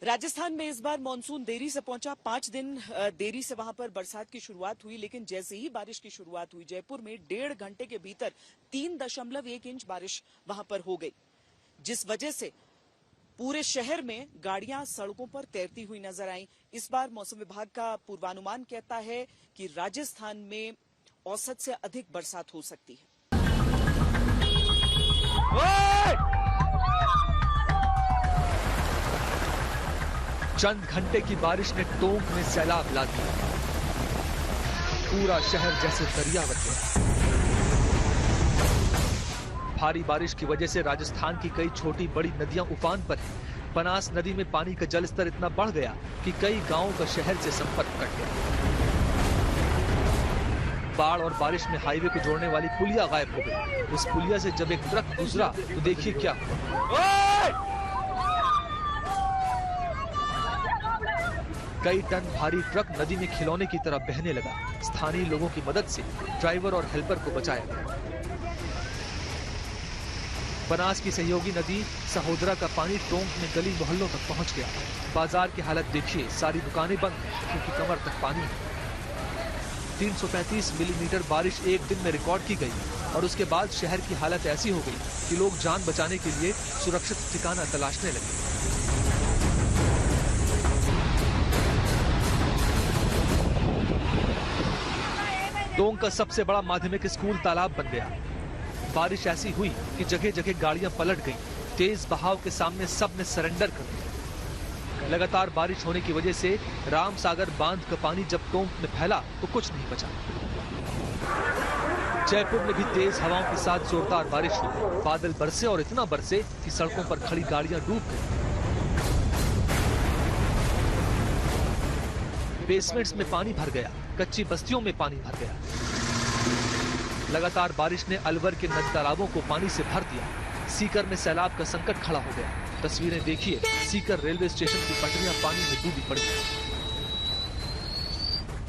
राजस्थान में इस बार मानसून देरी से पहुंचा। 5 दिन देरी से वहां पर बरसात की शुरुआत हुई, लेकिन जैसे ही बारिश की शुरुआत हुई जयपुर में 1.5 घंटे के भीतर 3.1 इंच बारिश वहां पर हो गई, जिस वजह से पूरे शहर में गाड़ियां सड़कों पर तैरती हुई नजर आईं। इस बार मौसम विभाग का पूर्वानुमान कहता है कि राजस्थान में औसत से अधिक बरसात हो सकती है। चंद घंटे की बारिश ने टोंक में सैलाब ला दिया। पूरा शहर जैसे दरिया बन गया। भारी बारिश की वजह से राजस्थान की कई छोटी बड़ी नदियां उफान पर हैं। बनास नदी में पानी का जलस्तर इतना बढ़ गया कि कई गांवों का शहर से संपर्क कट गया। बाढ़ और बारिश में हाईवे को जोड़ने वाली पुलिया गायब हो गई। उस पुलिया से जब एक ट्रक गुजरा तो देखिए क्या हुआ। कई टन भारी ट्रक नदी में खिलौने की तरह बहने लगा। स्थानीय लोगों की मदद से ड्राइवर और हेल्पर को बचाया गया। बनास की सहयोगी नदी सहोदरा का पानी टोंक में गली मोहल्लों तक पहुंच गया। बाजार की हालत देखिए, सारी दुकानें बंद हैं क्योंकि कमर तक पानी है। 335 मिलीमीटर बारिश एक दिन में रिकॉर्ड की गई और उसके बाद शहर की हालत ऐसी हो गई कि लोग जान बचाने के लिए सुरक्षित ठिकाना तलाशने लगे। टोंक का सबसे बड़ा माध्यमिक स्कूल तालाब बन गया। बारिश ऐसी हुई कि जगह जगह गाड़ियां पलट गईं। तेज बहाव के सामने सब ने सरेंडर कर दिया। लगातार बारिश होने की वजह से राम सागर बांध का पानी जब टोंक में फैला तो कुछ नहीं बचा। जयपुर में भी तेज हवाओं के साथ जोरदार बारिश हुई। बादल बरसे और इतना बरसे कि सड़कों पर खड़ी गाड़ियां डूब गईं। बेसमेंट्स में पानी भर गया, कच्ची बस्तियों में पानी भर गया। लगातार बारिश ने अलवर के नद तालाबों को पानी से भर दिया। सीकर में सैलाब का संकट खड़ा हो गया। तस्वीरें देखिए, सीकर रेलवे स्टेशन की पटरियां पानी में डूबी पड़ी।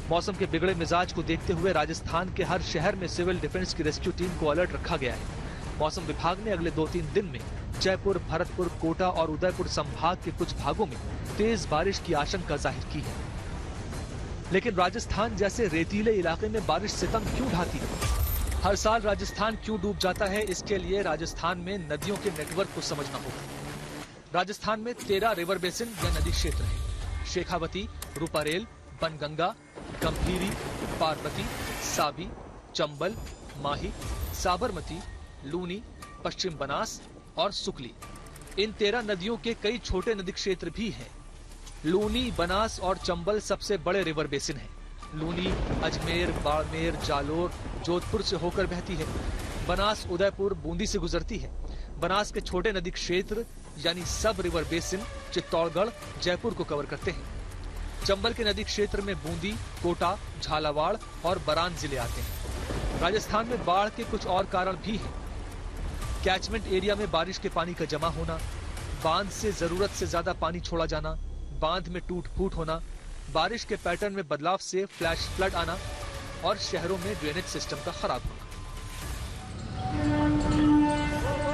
मौसम के बिगड़े मिजाज को देखते हुए राजस्थान के हर शहर में सिविल डिफेंस की रेस्क्यू टीम को अलर्ट रखा गया है। मौसम विभाग ने अगले 2-3 दिन में जयपुर, भरतपुर, कोटा और उदयपुर संभाग के कुछ भागों में तेज बारिश की आशंका जाहिर की है। लेकिन राजस्थान जैसे रेतीले इलाके में बारिश सितम क्यों ढाती है? हर साल राजस्थान क्यों डूब जाता है, इसके लिए राजस्थान में नदियों के नेटवर्क को समझना होगा। राजस्थान में 13 रिवर बेसिन या नदी क्षेत्र है। शेखावती, रूपारेल, बनगंगा, गंभीरी, पार्वती, साबी, चंबल, माही, साबरमती, लूनी, पश्चिम बनास और सुकली। इन 13 नदियों के कई छोटे नदी क्षेत्र भी हैं। लूनी, बनास और चंबल सबसे बड़े रिवर बेसिन हैं। लूनी अजमेर, बाड़मेर, जालोर, जोधपुर से होकर बहती है। बनास उदयपुर, बूंदी से गुजरती है। बनास के छोटे नदी क्षेत्र यानी सब रिवर बेसिन चित्तौड़गढ़, जयपुर को कवर करते हैं। चंबल के नदी क्षेत्र में बूंदी, कोटा, झालावाड़ और बरान जिले आते हैं। राजस्थान में बाढ़ के कुछ और कारण भी हैं। कैचमेंट एरिया में बारिश के पानी का जमा होना, बांध से जरूरत से ज्यादा पानी छोड़ा जाना, बांध में टूट फूट होना, बारिश के पैटर्न में बदलाव से फ्लैश फ्लड आना और शहरों में ड्रेनेज सिस्टम का खराब होना।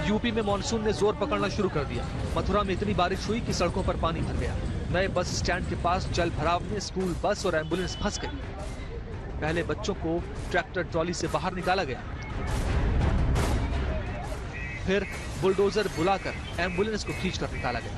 यूपी में मानसून ने जोर पकड़ना शुरू कर दिया। मथुरा में इतनी बारिश हुई कि सड़कों पर पानी भर गया। नए बस स्टैंड के पास जल भराव में स्कूल बस और एम्बुलेंस फंस गई। पहले बच्चों को ट्रैक्टर ट्रॉली से बाहर निकाला गया, फिर बुलडोजर बुलाकर एम्बुलेंस को खींचकर निकाला गया।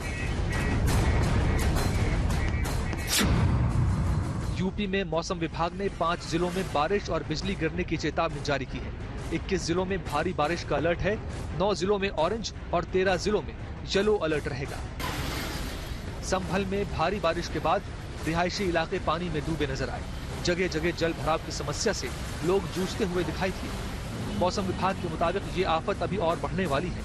यूपी में मौसम विभाग ने 5 जिलों में बारिश और बिजली गिरने की चेतावनी जारी की है। 21 जिलों में भारी बारिश का अलर्ट है। 9 जिलों में ऑरेंज और 13 जिलों में येलो अलर्ट रहेगा। संभल में भारी बारिश के बाद रिहायशी इलाके पानी में डूबे नजर आए। जगह जगह जल भराव की समस्या से लोग जूझते हुए दिखाई दिए। मौसम विभाग के मुताबिक ये आफत अभी और बढ़ने वाली है।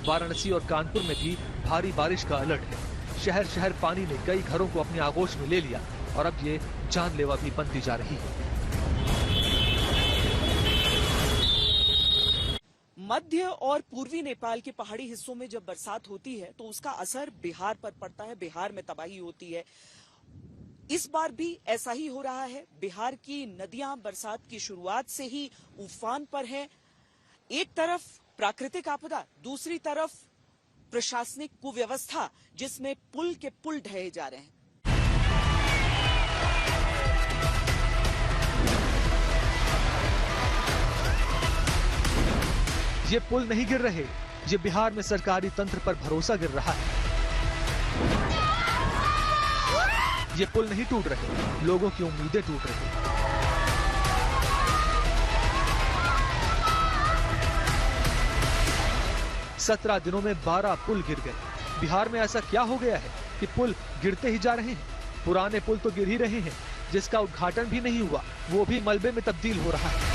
वाराणसी और कानपुर में भी भारी बारिश का अलर्ट है। शहर शहर पानी ने कई घरों को अपनी आगोश में ले लिया और अब ये जानलेवा भी बनती जा रही है। मध्य और पूर्वी नेपाल के पहाड़ी हिस्सों में जब बरसात होती है तो उसका असर बिहार पर पड़ता है। बिहार में तबाही होती है। इस बार भी ऐसा ही हो रहा है। बिहार की नदियां बरसात की शुरुआत से ही उफान पर हैं। एक तरफ प्राकृतिक आपदा, दूसरी तरफ प्रशासनिक कुव्यवस्था जिसमें पुल के पुल ढहे जा रहे हैं। ये पुल नहीं गिर रहे, ये बिहार में सरकारी तंत्र पर भरोसा गिर रहा है। ये पुल नहीं टूट रहे, लोगों की उम्मीदें टूट रही। सत्रह दिनों में 12 पुल गिर गए। बिहार में ऐसा क्या हो गया है कि पुल गिरते ही जा रहे हैं? पुराने पुल तो गिर ही रहे हैं, जिसका उद्घाटन भी नहीं हुआ, वो भी मलबे में तब्दील हो रहा है।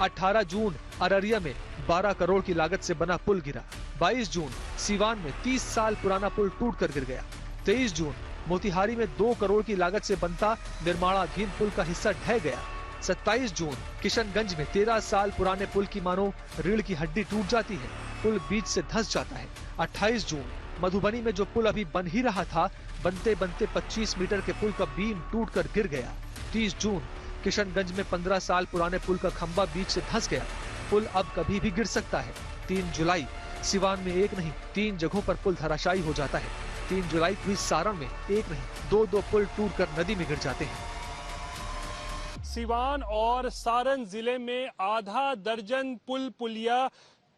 18 जून अररिया में 12 करोड़ की लागत से बना पुल गिरा। 22 जून सीवान में 30 साल पुराना पुल टूटकर गिर गया। 23 जून मोतिहारी में 2 करोड़ की लागत से बनता निर्माणाधीन पुल का हिस्सा ढह गया। 27 जून किशनगंज में 13 साल पुराने पुल की मानो रीढ़ की हड्डी टूट जाती है, पुल बीच से धंस जाता है। 28 जून मधुबनी में जो पुल अभी बन ही रहा था, बनते बनते 25 मीटर के पुल का बीम टूटकर गिर गया। 30 जून किशनगंज में 15 साल पुराने पुल का खंभा बीच से धंस गया, पुल अब कभी भी गिर सकता है। 3 जुलाई सिवान में एक नहीं 3 जगहों पर पुल धराशायी हो जाता है। 3 जुलाई को सारण में एक नहीं 2 पुल टूटकर नदी में गिर जाते हैं। सिवान और सारण जिले में आधा दर्जन पुल पुलिया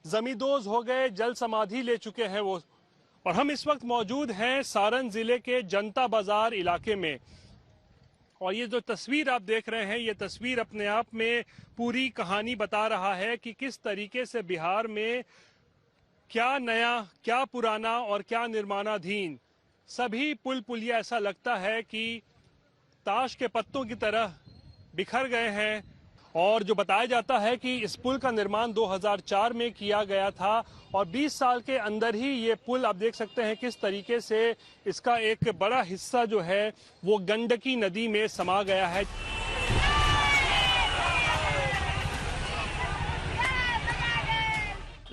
जमींदोज हो गए, जल समाधि ले चुके हैं वो। और हम इस वक्त मौजूद हैं सारण जिले के जनता बाजार इलाके में। और ये जो तस्वीर आप देख रहे हैं, ये तस्वीर अपने आप में पूरी कहानी बता रहा है कि किस तरीके से बिहार में क्या नया, क्या पुराना और क्या निर्माणाधीन सभी पुल पुलिया ऐसा लगता है कि ताश के पत्तों की तरह बिखर गए हैं। और जो बताया जाता है कि इस पुल का निर्माण 2004 में किया गया था और 20 साल के अंदर ही ये पुल आप देख सकते हैं किस तरीके से इसका एक बड़ा हिस्सा जो है वो गंडकी नदी में समा गया है।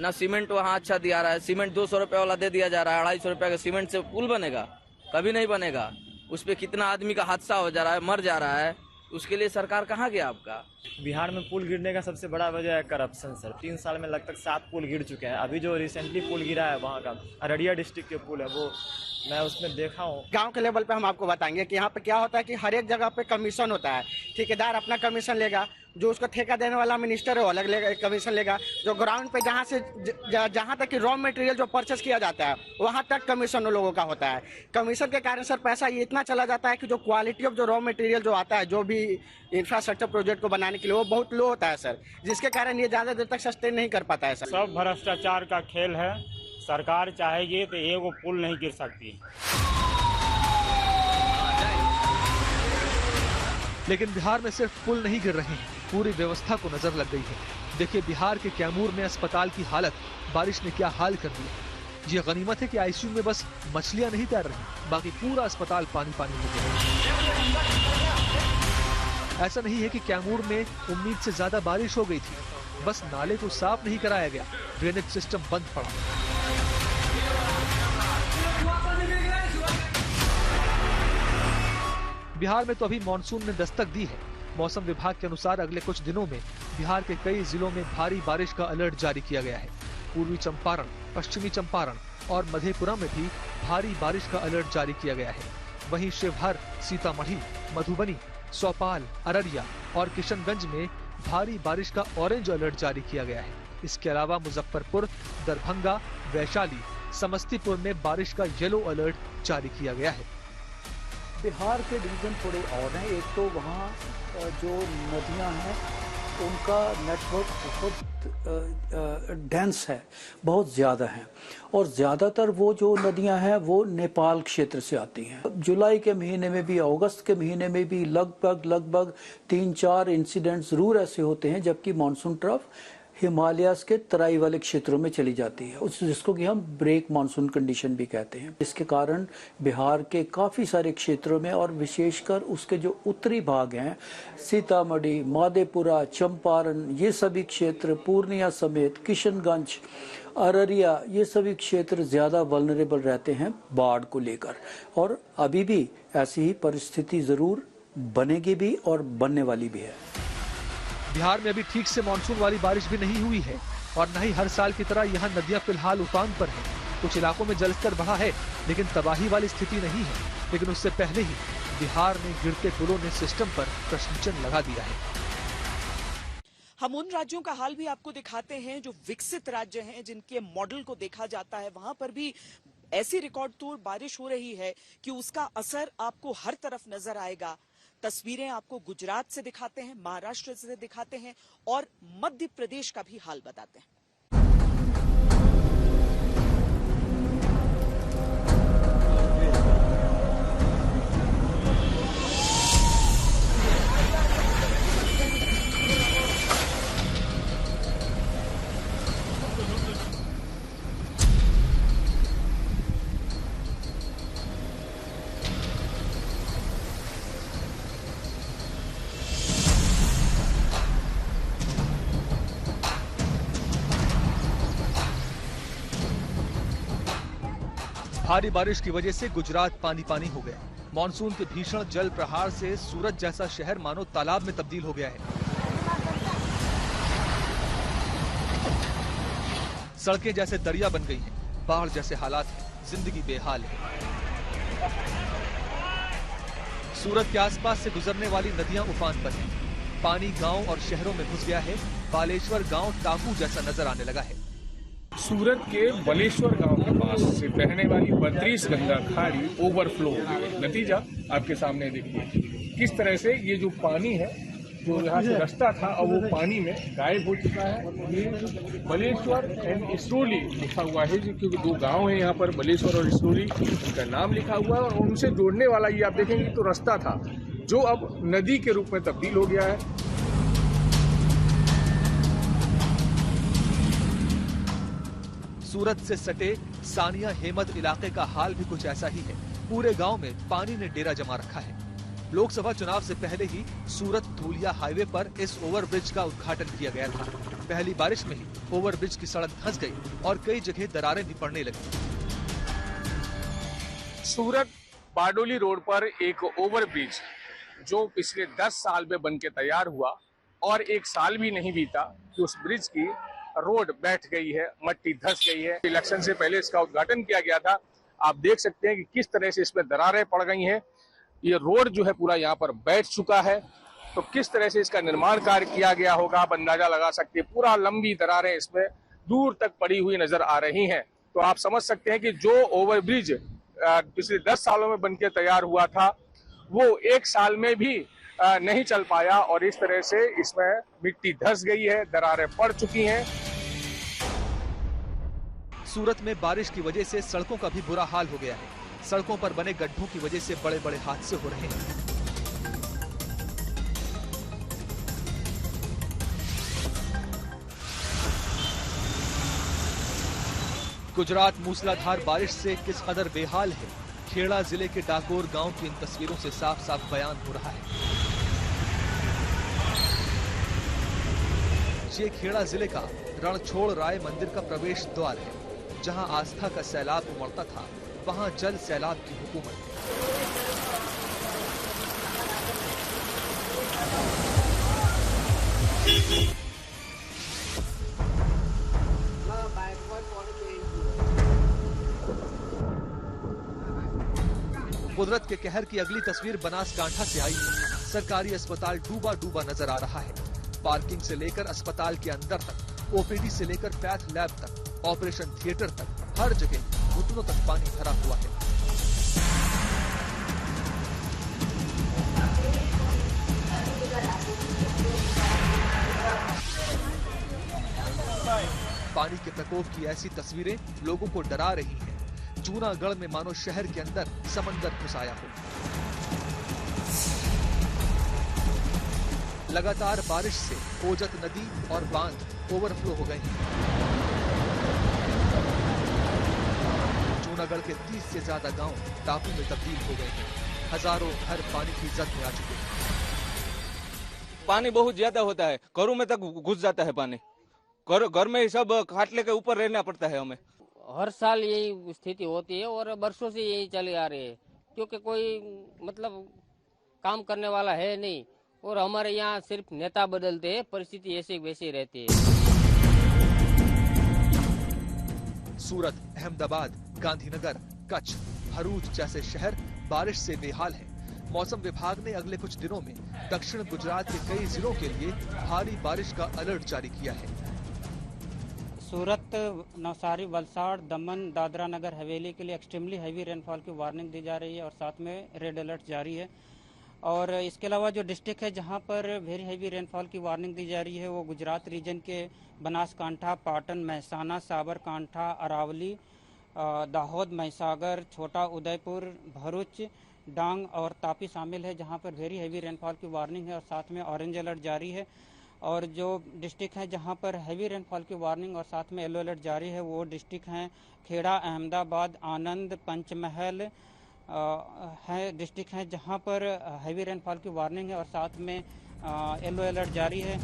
ना सीमेंट वहाँ अच्छा दिया रहा है, सीमेंट 200 रुपए वाला दे दिया जा रहा है। 250 रुपए का सीमेंट से पुल बनेगा? कभी नहीं बनेगा। उस पे कितना आदमी का हादसा हो जा रहा है, मर जा रहा है, उसके लिए सरकार कहाँ गया आपका? बिहार में पुल गिरने का सबसे बड़ा वजह है करप्शन सर। 3 साल में लगभग 7 पुल गिर चुके हैं। अभी जो रिसेंटली पुल गिरा है वहाँ का अररिया डिस्ट्रिक्ट के पुल है, वो मैं उसमें देखा हूँ। गांव के लेवल पे हम आपको बताएंगे कि यहाँ पे क्या होता है कि हर एक जगह पे कमीशन होता है। ठेकेदार अपना कमीशन लेगा, जो उसको ठेका देने वाला मिनिस्टर है वो अलग लेगा, कमीशन लेगा। जो ग्राउंड पे जहाँ तक कि रॉ मटेरियल जो परचेस किया जाता है वहाँ तक कमीशन लोगों का होता है। कमीशन के कारण सर पैसा ये इतना चला जाता है कि जो क्वालिटी ऑफ जो रॉ मटेरियल जो आता है, जो भी इंफ्रास्ट्रक्चर प्रोजेक्ट को बनाने के लिए, वो बहुत लो होता है सर, जिसके कारण ये ज्यादा देर तक सस्टेन नहीं कर पाता है सर। सब भ्रष्टाचार का खेल है। सरकार चाहेगी तो एगो पुल नहीं गिर सकती। लेकिन बिहार में सिर्फ पुल नहीं गिर रहे हैं, पूरी व्यवस्था को नजर लग गई है। देखिए बिहार के कैमूर में अस्पताल की हालत, बारिश ने क्या हाल कर दिया। ये गनीमत है कि आईसीयू में बस मछलियां नहीं तैर रही, बाकी पूरा अस्पताल पानी पानी हो गया। ऐसा नहीं है कि कैमूर में उम्मीद से ज्यादा बारिश हो गई थी, बस नाले को साफ नहीं कराया गया, ड्रेनेज सिस्टम बंद पड़ा। बिहार में तो अभी मानसून ने दस्तक दी है। मौसम विभाग के अनुसार अगले कुछ दिनों में बिहार के कई जिलों में भारी बारिश का अलर्ट जारी किया गया है। पूर्वी चंपारण, पश्चिमी चंपारण और मधेपुरा में भी भारी बारिश का अलर्ट जारी किया गया है। वहीं शिवहर, सीतामढ़ी, मधुबनी, सौपाल, अररिया और किशनगंज में भारी बारिश का ऑरेंज अलर्ट जारी किया गया है। इसके अलावा मुजफ्फरपुर, दरभंगा, वैशाली, समस्तीपुर में बारिश का येलो अलर्ट जारी किया गया है। बिहार के डिवीज़न थोड़े और हैं। एक तो वहाँ जो नदियाँ हैं उनका नेटवर्क बहुत डेंस है, बहुत ज़्यादा है, और ज़्यादातर वो जो नदियाँ हैं वो नेपाल क्षेत्र से आती हैं। जुलाई के महीने में भी, अगस्त के महीने में भी लगभग 3-4 इंसिडेंट ज़रूर ऐसे होते हैं, जबकि मानसून ट्रफ हिमालयाज के तराई वाले क्षेत्रों में चली जाती है, जिसको कि हम ब्रेक मानसून कंडीशन भी कहते हैं। इसके कारण बिहार के काफ़ी सारे क्षेत्रों में और विशेषकर उसके जो उत्तरी भाग हैं, सीतामढ़ी, माधेपुरा, चंपारण, ये सभी क्षेत्र, पूर्णिया समेत किशनगंज, अररिया, ये सभी क्षेत्र ज़्यादा वल्नरेबल रहते हैं बाढ़ को लेकर। और अभी भी ऐसी ही परिस्थिति ज़रूर बनेगी भी और बनने वाली भी है। बिहार में अभी ठीक से मानसून वाली बारिश भी नहीं हुई है। और न ही हर साल की तरह यहाँ नदियां फिलहाल उफान पर हैं। कुछ इलाकों में जलस्तर बढ़ा है, लेकिन तबाही वाली स्थिति नहीं है। लेकिन उससे पहले ही बिहार में गिरते पुलों ने सिस्टम पर प्रश्न चिन्ह लगा दिया है। हम उन राज्यों का हाल भी आपको दिखाते हैं जो विकसित राज्य हैं, जिनके मॉडल को देखा जाता है। वहां पर भी ऐसी रिकॉर्ड तोड़ बारिश हो रही है कि उसका असर आपको हर तरफ नजर आएगा। तस्वीरें आपको गुजरात से दिखाते हैं, महाराष्ट्र से दिखाते हैं और मध्य प्रदेश का भी हाल बताते हैं। भारी बारिश की वजह से गुजरात पानी पानी हो गया। मानसून के भीषण जल प्रहार से सूरत जैसा शहर मानो तालाब में तब्दील हो गया है। सड़कें जैसे दरिया बन गई हैं, बाढ़ जैसे हालात हैं, जिंदगी बेहाल है। सूरत के आसपास से गुजरने वाली नदियां उफान पर हैं। पानी गांव और शहरों में घुस गया है। बालेश्वर गांव टापू जैसा नजर आने लगा है। सूरत के बलेश्वर गांव के पास से बहने वाली 32 गंगा खाड़ी ओवरफ्लो हो गई है। नतीजा आपके सामने देखिए किस तरह से ये जो पानी है, जो यहाँ से रास्ता था, अब वो पानी में गायब हो चुका है। ये बलेश्वर एंड इसरोली लिखा हुआ है, क्योंकि दो गांव है यहाँ पर, बलेश्वर और इसरोली, उनका नाम लिखा हुआ है। और उनसे जोड़ने वाला ये आप देखेंगे तो रास्ता था, जो अब नदी के रूप में तब्दील हो गया है। सूरत से सटे सानिया हेमत इलाके का हाल भी कुछ ऐसा ही है। पूरे गांव में पानी ने डेरा जमा रखा है। लोकसभा चुनाव से पहले ही सूरत धूलिया हाईवे पर इस ओवरब्रिज का उद्घाटन किया गया था। पहली बारिश में ही ओवरब्रिज की सड़क धंस गई और कई जगह दरारें भी पड़ने लगी। सूरत बारडोली रोड पर एक ओवरब्रिज जो पिछले 10 साल में बनके तैयार हुआ और 1 साल भी नहीं बीता कि उस ब्रिज की रोड बैठ गई है, मट्टी धंस गई है। इलेक्शन से पहले इसका उद्घाटन किया गया था। आप देख सकते हैं कि किस तरह से इसमें दरारें पड़ गई हैं। ये रोड जो है पूरा यहाँ पर बैठ चुका है। तो किस तरह से इसका निर्माण कार्य किया गया होगा आप अंदाजा लगा सकते हैं। पूरा लंबी दरारें इसमें दूर तक पड़ी हुई नजर आ रही हैं। तो आप समझ सकते हैं कि जो ओवरब्रिज पिछले 10 सालों में बनके तैयार हुआ था, वो 1 साल में भी नहीं चल पाया और इस तरह से इसमें मिट्टी धंस गई है, दरारें पड़ चुकी हैं। सूरत में बारिश की वजह से सड़कों का भी बुरा हाल हो गया है। सड़कों पर बने गड्ढों की वजह से बड़े बड़े हादसे हो रहे हैं। गुजरात मूसलाधार बारिश से किस कदर बेहाल है, खेड़ा जिले के डाकोर गांव की इन तस्वीरों से साफ साफ बयान हो रहा है। ये खेड़ा जिले का रणछोड़ राय मंदिर का प्रवेश द्वार है। जहां आस्था का सैलाब उमड़ता था, वहां जल सैलाब की हुकूमत। कुदरत के कहर की अगली तस्वीर बनासकांठा से आई है। सरकारी अस्पताल डूबा डूबा नजर आ रहा है। पार्किंग से लेकर अस्पताल के अंदर तक, ओपीडी से लेकर पैथ लैब तक, ऑपरेशन थिएटर तक, हर जगह घुटनों तक पानी भरा हुआ है। पानी के प्रकोप की ऐसी तस्वीरें लोगों को डरा रही हैं। जूनागढ़ में मानो शहर के अंदर समंदर घुस आया हो। लगातार बारिश से ओजत नदी और बांध ओवरफ्लो हो गए हैं। जूनागढ़ के 30 से ज्यादा गांव टापू में तब्दील हो गए हैं। हजारों घर पानी की जद में आ चुके हैं। पानी बहुत ज्यादा होता है, घरों में तक घुस जाता है पानी। घर में सब खाटले के ऊपर रहना पड़ता है हमें। हर साल यही स्थिति होती है और बरसों से यही चली आ रही है, क्योंकि कोई मतलब काम करने वाला है नहीं और हमारे यहाँ सिर्फ नेता बदलते हैं, परिस्थिति ऐसी वैसी रहती है। सूरत, अहमदाबाद, गांधीनगर, कच्छ, भरूच जैसे शहर बारिश से बेहाल हैं। मौसम विभाग ने अगले कुछ दिनों में दक्षिण गुजरात के कई जिलों के लिए भारी बारिश का अलर्ट जारी किया है। सूरत, नवसारी, वलसाड़, दमन, दादरा नगर हवेली के लिए एक्सट्रीमली हैवी रेनफॉल की वार्निंग दी जा रही है और साथ में रेड अलर्ट जारी है। और इसके अलावा जो डिस्ट्रिक्ट है जहां पर वेरी हैवी रेनफॉल की वार्निंग दी जा रही है वो गुजरात रीजन के बनासकांठा, पाटन, महसाना, साबरकांठा, अरावली, दाहोद, महिसागर, छोटा उदयपुर, भरूच, डांग और तापी शामिल है, जहां पर वेरी हैवी रेनफॉल की वार्निंग है और साथ में ऑरेंज अलर्ट जारी है। और जो डिस्ट्रिक्ट हैं जहां पर हैवी रेनफॉल की वार्निंग और साथ में येलो अलर्ट जारी है वो डिस्ट्रिक्ट हैं खेड़ा, अहमदाबाद, आनंद, पंचमहल है डिस्ट्रिक्ट हैं जहां पर हैवी रेनफॉल की वार्निंग है और साथ में येलो अलर्ट जारी है।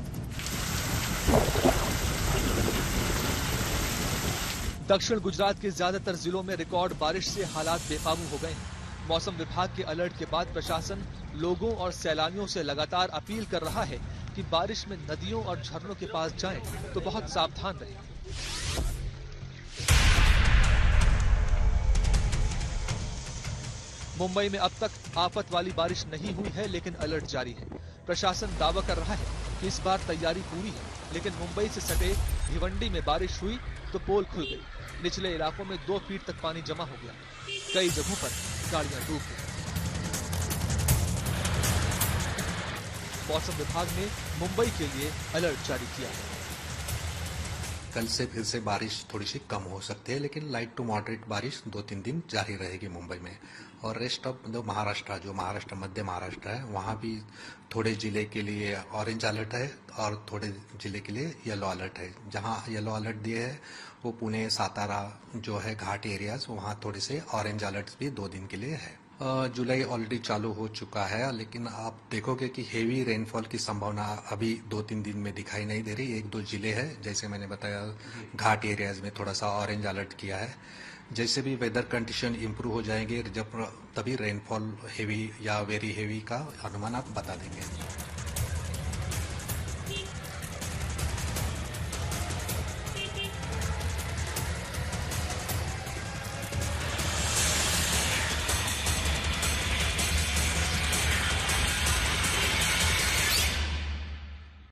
दक्षिण गुजरात के ज्यादातर जिलों में रिकॉर्ड बारिश से हालात बेकाबू हो गए हैं। मौसम विभाग के अलर्ट के बाद प्रशासन लोगों और सैलानियों से लगातार अपील कर रहा है कि बारिश में नदियों और झरनों के पास जाएं तो बहुत सावधान रहें। मुंबई में अब तक आफत वाली बारिश नहीं हुई है, लेकिन अलर्ट जारी है। प्रशासन दावा कर रहा है कि इस बार तैयारी पूरी है, लेकिन मुंबई से सटे भिवंडी में बारिश हुई तो पोल खुल गई। निचले इलाकों में 2 फीट तक पानी जमा हो गया। कई जगहों पर गाड़ियां डूब गई। मौसम विभाग ने मुंबई के लिए अलर्ट जारी किया है। कल से फिर से बारिश थोड़ी सी कम हो सकती है, लेकिन लाइट टू मॉडरेट बारिश 2-3 दिन जारी रहेगी मुंबई में। और रेस्ट ऑफ जो महाराष्ट्र मध्य महाराष्ट्र है वहाँ भी थोड़े जिले के लिए ऑरेंज अलर्ट है और थोड़े जिले के लिए येलो अलर्ट है। जहाँ येलो अलर्ट दिए है वो पुणे, सातारा जो है घाट एरियाज, वहाँ थोड़े से ऑरेंज अलर्ट भी 2 दिन के लिए है। जुलाई ऑलरेडी चालू हो चुका है, लेकिन आप देखोगे कि हेवी रेनफॉल की संभावना अभी 2-3 दिन में दिखाई नहीं दे रही। 1-2 जिले हैं, जैसे मैंने बताया घाट एरियाज में थोड़ा सा ऑरेंज अलर्ट किया है। जैसे भी वेदर कंडीशन इम्प्रूव हो जाएंगे तभी रेनफॉल हेवी या वेरी हेवी का अनुमान आप बता देंगे।